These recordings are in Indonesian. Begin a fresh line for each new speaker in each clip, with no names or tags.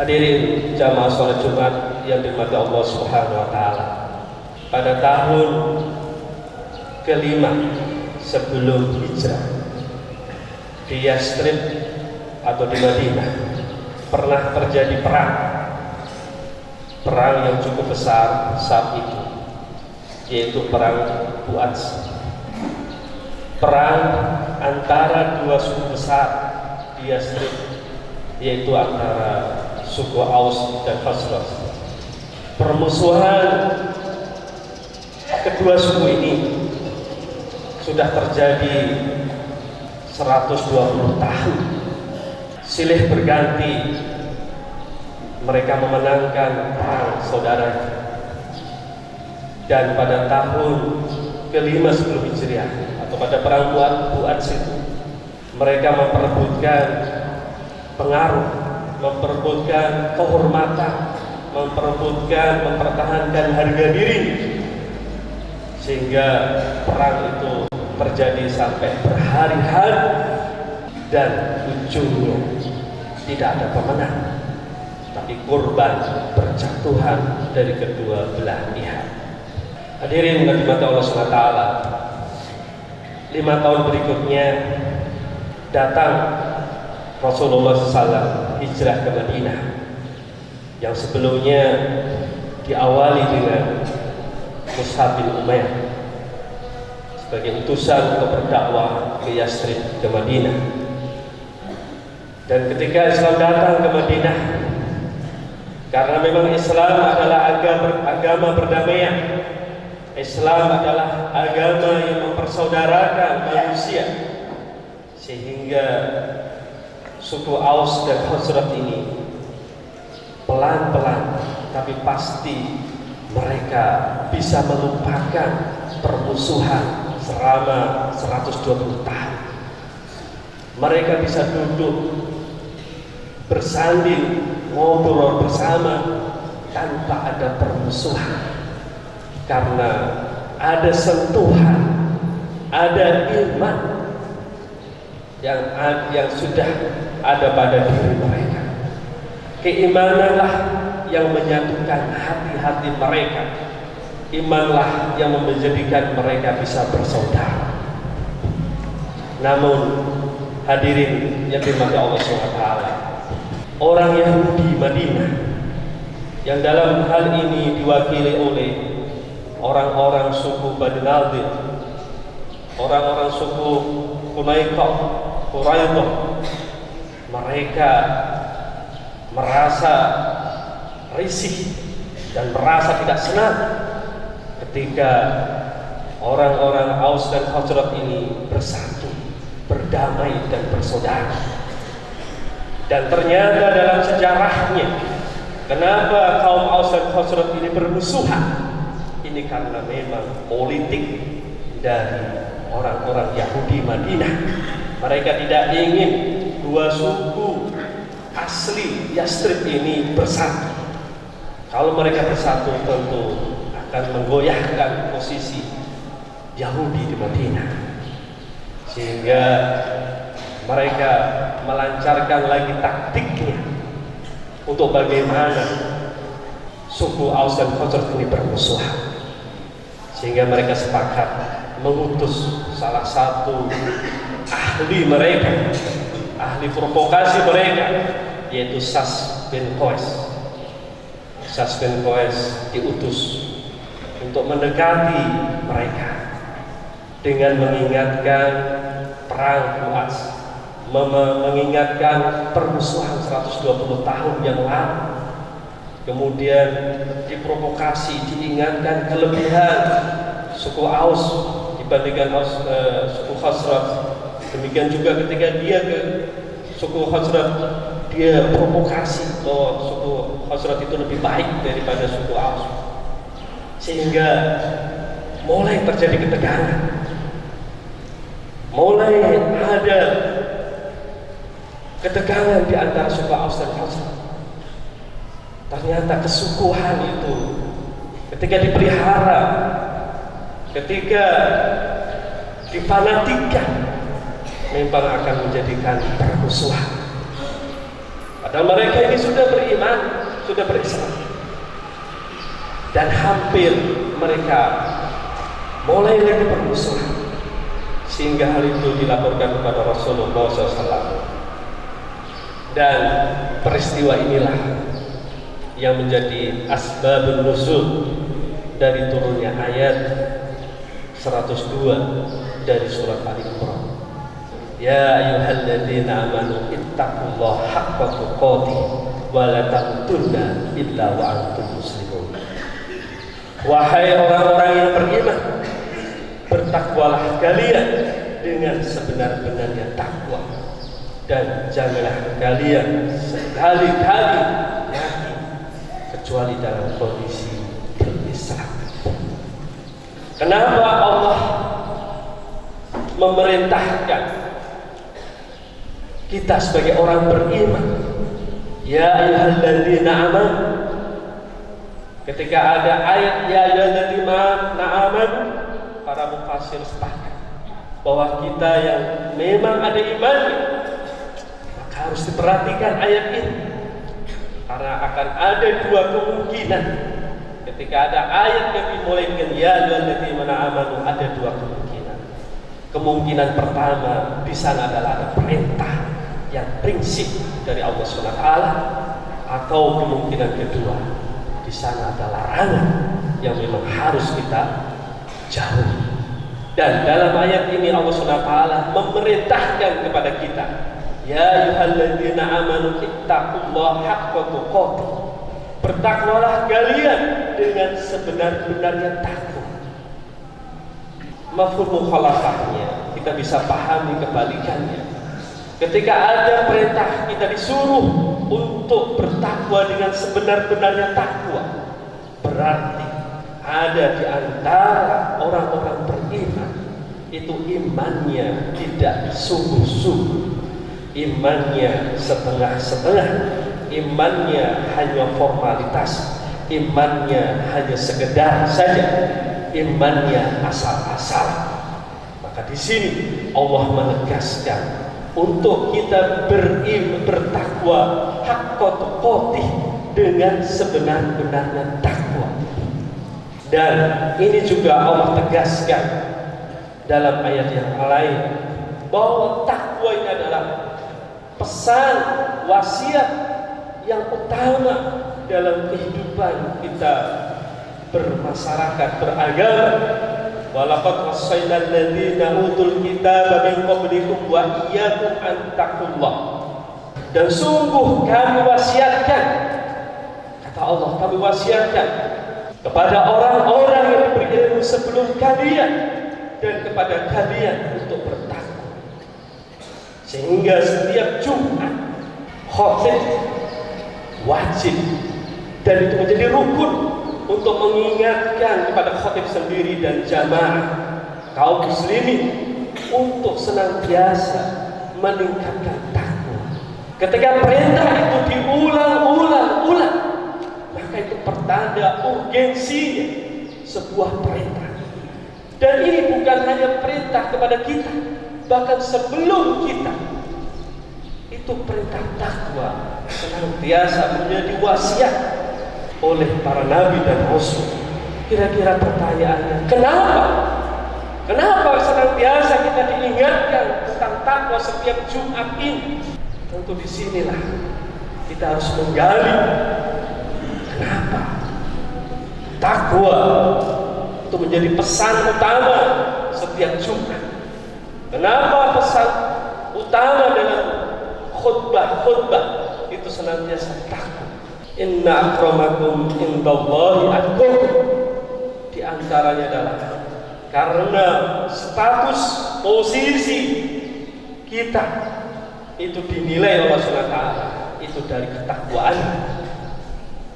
Hadirin jamaah sholat Jumat yang dirahmati Allah Subhanahu wa taala. Pada tahun kelima sebelum hijrah di Yastrib atau di Madinah pernah terjadi perang yang cukup besar saat itu, yaitu perang Bu'ats. Perang antara dua suku besar di Yastrib, yaitu antara suku Aus dan Khazraj. Permusuhan kedua suku ini sudah terjadi 120 tahun. Silih berganti mereka memenangkan perang saudara. Dan pada tahun kelima sebelum Hijriah atau pada perang Bu'ats itu, mereka memperebutkan pengaruh, memperebutkan kehormatan, mempertahankan harga diri, sehingga perang itu terjadi sampai berhari-hari dan ujungnya tidak ada pemenang, tapi korban berjatuhan dari kedua belah pihak. Hadirin rahimati Allah SWT, 5 tahun berikutnya datang Rasulullah SAW hijrah ke Madinah, yang sebelumnya diawali dengan Mus'ab bin Umair sebagai utusan untuk berdakwah ke Yastrib, ke Madinah. Dan ketika Islam datang ke Madinah, karena memang Islam adalah agama perdamaian, Islam adalah agama yang mempersaudarakan manusia, sehingga suku Aus dan Khazraj ini pelan-pelan tapi pasti mereka bisa melupakan permusuhan selama 120 tahun. Mereka bisa duduk bersanding, ngobrol bersama tanpa ada permusuhan, karena ada sentuhan, ada iman yang sudah ada pada diri mereka. Keimananlah yang menyatukan hati-hati mereka. Imanlah yang menjadikan mereka bisa bersaudara. Namun hadirin yang dirahmati Allah SWT, orang Yahudi Madinah yang dalam hal ini diwakili oleh orang-orang suku Bani Nadir, orang-orang suku Quraidah, mereka merasa risih dan merasa tidak senang ketika orang-orang Aus dan Khazraj ini bersatu, berdamai dan bersaudara. Dan ternyata dalam sejarahnya, kenapa kaum Aus dan Khazraj ini bermusuhan? Ini karena memang politik dari orang-orang Yahudi Madinah. Mereka tidak ingin dua suku asli Yastrib ini bersatu. Kalau mereka bersatu, tentu akan menggoyahkan posisi Yahudi di Madinah, sehingga mereka melancarkan lagi taktiknya untuk bagaimana suku Aus dan Khazraj ini bermusuhan. Sehingga mereka sepakat mengutus salah satu ahli mereka, ahli provokasi mereka, yaitu Sas bin Qais. Sas bin Qais diutus untuk mendekati mereka dengan mengingatkan perang Bu'ats, mengingatkan permusuhan 120 tahun yang lalu. Kemudian diprovokasi, diingatkan kelebihan suku Aus dibandingkan suku Khazraj. Demikian juga ketika dia ke suku Khazraj, dia provokasi bahwa suku Khazraj itu lebih baik daripada suku Aus, sehingga mulai terjadi ketegangan, mulai ada ketegangan di antara suku Aus dan Khazraj. Ternyata kesukuhan itu ketika dipelihara, ketika difanatikan, memang akan menjadikan permusuhan. Padahal mereka ini sudah beriman, sudah berislam, dan hampir mereka mulai lagi bermusuhan, sehingga hal itu dilaporkan kepada Rasulullah SAW. Dan peristiwa inilah yang menjadi asbabun nuzul dari turunnya ayat 102 dari surat Al-Imran. Ya ayyuhalladzina amanu ittaqullaha haqqa tuqatih wa la tamutunna illa wa antum muslimun. Wahai orang-orang yang beriman, bertakwalah kalian dengan sebenar-benarnya takwa, dan janganlah kalian sekali-kali mati kecuali dalam kondisi berislam. Kenapa Allah memerintahkan kita sebagai orang beriman? Ya ayyuhalladzina amanu. Ketika ada ayat ya ayyuhalladzina amanu, para mufassir sepakat bahwa kita yang memang ada iman, maka harus diperhatikan ayat ini, karena akan ada dua kemungkinan. Ketika ada ayat yang dimulaikan ya ayyuhalladzina amanu, ada dua kemungkinan. Kemungkinan pertama, di sana adalah ada perintah yang prinsip dari Allah SWT, atau kemungkinan kedua, di sana ada larangan yang memang harus kita jauhi. Dan dalam ayat ini Allah SWT memerintahkan kepada kita, ya ayyuhalladzina amanu ittaqullaha haqqa tuqatih, bertakwalah kalian dengan sebenar-benarnya takwa. Mafhum mukhalafahnya kita bisa pahami kebalikannya. Ketika ada perintah, kita disuruh untuk bertakwa dengan sebenar-benarnya takwa, berarti ada di antara orang-orang beriman itu imannya tidak sungguh-sungguh, imannya setengah-setengah, imannya hanya formalitas, imannya hanya sekedar saja, imannya asal-asal. Maka di sini Allah menegaskan untuk kita bertakwa haqqa tuqatih, dengan sebenar-benarnya takwa. Dan ini juga Allah tegaskan dalam ayat yang lain bahwa takwa ini adalah pesan wasiat yang utama dalam kehidupan kita bermasyarakat, beragama. Walaqad wasaynal ladzina utul kitaba min qablikum wa iyyakum an taqullah. Dan sungguh kami wasiatkan, kata Allah, kami wasiatkan kepada orang-orang yang diberi ilmu sebelum kalian dan kepada kalian untuk bertakwa. Sehingga setiap Jumat khatib wajib, dan itu menjadi rukun untuk mengingatkan kepada khatib sendiri dan jamaah kaum muslimin untuk senantiasa meningkatkan takwa. Ketika perintah itu diulang-ulang, maka itu pertanda urgensinya sebuah perintah. Dan ini bukan hanya perintah kepada kita, bahkan sebelum kita, itu perintah takwa senantiasa menjadi wasiat oleh para nabi dan rasul. Kira-kira pertanyaannya, kenapa senantiasa kita diingatkan tentang takwa setiap Jumat ini? Tentu disinilah kita harus menggali kenapa takwa itu menjadi pesan utama setiap Jumat. Kenapa pesan utama dalam khutbah itu senantiasa takwa. Inna akramakum indallahi atqakum. Di antaranya adalah karena status posisi kita itu dinilai Allah SWT itu dari ketakwaan.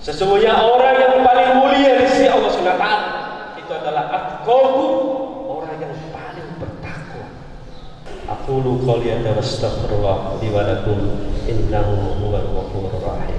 Sesungguhnya orang yang paling mulia di sisi Allah SWT itu adalah atqakum, orang yang paling bertakwa. Aqulu qouli hadza wa astaghfirullah li wa lakum innahu huwal ghafurur rahim.